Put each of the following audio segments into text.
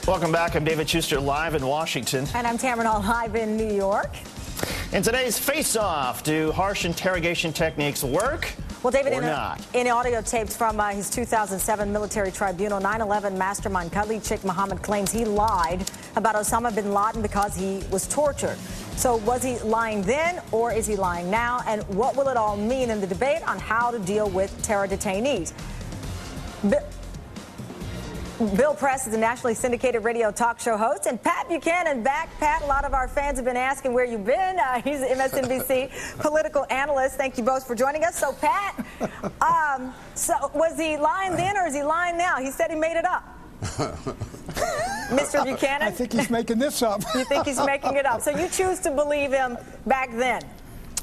Welcome back. I'm David Schuster, live in Washington. And I'm Tamron Hall, live in New York. In today's face-off, do harsh interrogation techniques work? Well, David, in audio tapes from his 2007 military tribunal, 9/11 mastermind Khalid Sheikh Mohammed claims he lied about Osama bin Laden because he was tortured. So was he lying then, or is he lying now? And what will it all mean in the debate on how to deal with terror detainees? Bill Press is a nationally syndicated radio talk show host, and Pat Buchanan back. Pat, a lot of our fans have been asking where you've been. He's an MSNBC political analyst. Thank you both for joining us. So, Pat, so was he lying then or is he lying now? He said he made it up. Mr. Buchanan? I think he's making this up. You think he's making it up. So you choose to believe him back then?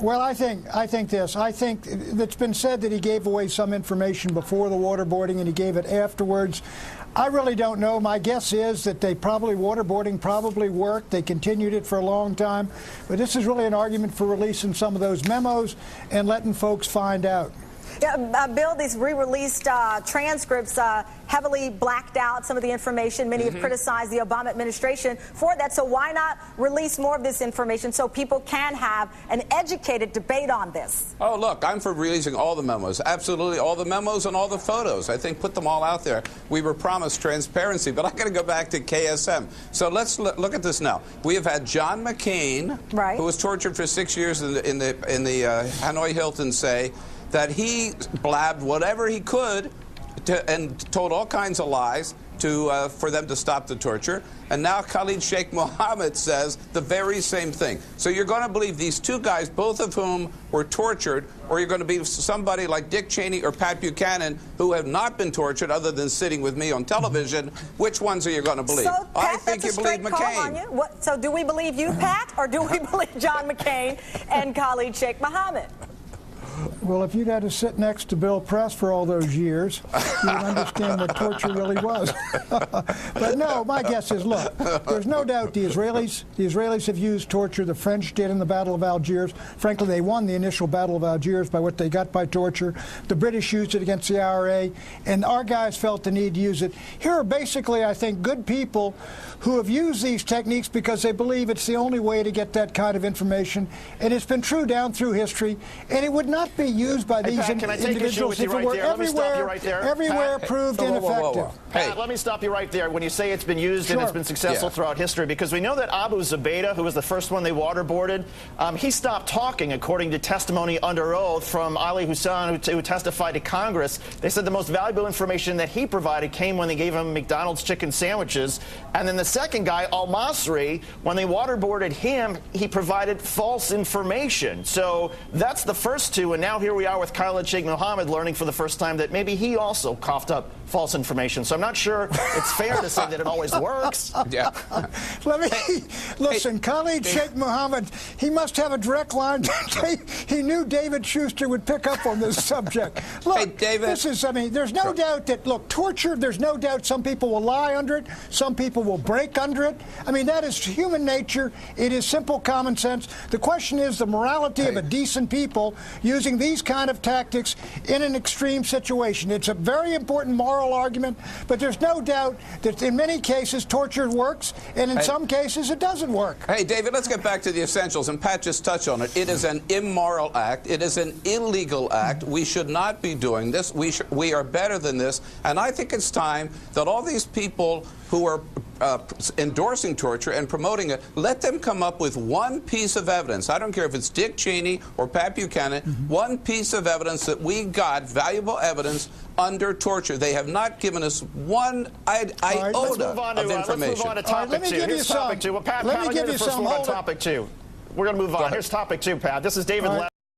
Well, I think this. I think it's been said that he gave away some information before the waterboarding and he gave it afterwards. I really don't know. My guess is that waterboarding probably worked. They continued it for a long time. But this is really an argument for releasing some of those memos and letting folks find out. Yeah, Bill, these re-released transcripts heavily blacked out some of the information. Many have criticized the Obama administration for that. So why not release more of this information so people can have an educated debate on this? Oh, look, I'm for releasing all the memos. Absolutely all the memos and all the photos. I think put them all out there. We were promised transparency, but I got to go back to KSM. So let's look at this now. We have had John McCain, who was tortured for 6 years in the Hanoi Hilton, say that he blabbed whatever he could and told all kinds of lies for them to stop the torture. And now Khalid Sheikh Mohammed says the very same thing. So you're going to believe these two guys, both of whom were tortured, or you're going to be somebody like Dick Cheney or Pat Buchanan, who have not been tortured other than sitting with me on television. Which ones are you going to believe? So, Pat, I think you believe McCain. So do we believe you, Pat, or do we believe John McCain and Khalid Sheikh Mohammed? Well, if you'd had to sit next to Bill Press for all those years, you would understand what torture really was. But no, my guess is, look, there's no doubt the Israelis have used torture. The French did in the Battle of Algiers. Frankly, they won the initial Battle of Algiers by what they got by torture. The British used it against the IRA, and our guys felt the need to use it. Here are basically, I think, good people who have used these techniques because they believe it's the only way to get that kind of information, and it's been true down through history, and it would not be used by these individuals if it were everywhere proved ineffective. Pat, let me stop you right there. When you say it's been used and it's been successful throughout history, because we know that Abu Zubaydah, who was the first one they waterboarded, he stopped talking, according to testimony under oath from Ali Hussein, who testified to Congress. They said the most valuable information that he provided came when they gave him McDonald's chicken sandwiches. And then the second guy, Al-Masri, when they waterboarded him, he provided false information. So that's the first two, and now here we are with Khalid Sheikh Mohammed learning for the first time that maybe he also coughed up false information. So I'm not sure it's fair to say that it always works. Yeah. Listen, Khalid Sheikh Mohammed, he must have a direct line. He knew David Schuster would pick up on this subject. Look, David, this is, I mean, there's no doubt that, look, torture, there's no doubt some people will lie under it, some people will break under it. I mean, that is human nature. It is simple common sense. The question is the morality of a decent people using these kind of tactics in an extreme situation. It's a very important moral argument, but there's no doubt that in many cases torture works, and in some cases it doesn't work. Hey, David, let's get back to the essentials, and Pat just touched on it. It is an immoral act. It is an illegal act. We should not be doing this. We are better than this, and I think it's time that all these people who are endorsing torture and promoting it, let them come up with one piece of evidence. I don't care if it's Dick Cheney or Pat Buchanan, one piece of evidence that we got, valuable evidence, under torture. They have not given us one iota of information. Let's move on to topic two. Here's topic two. Well, Pat, I'll give you the first one on topic two. We're going to move on. Here's topic two, Pat. This is David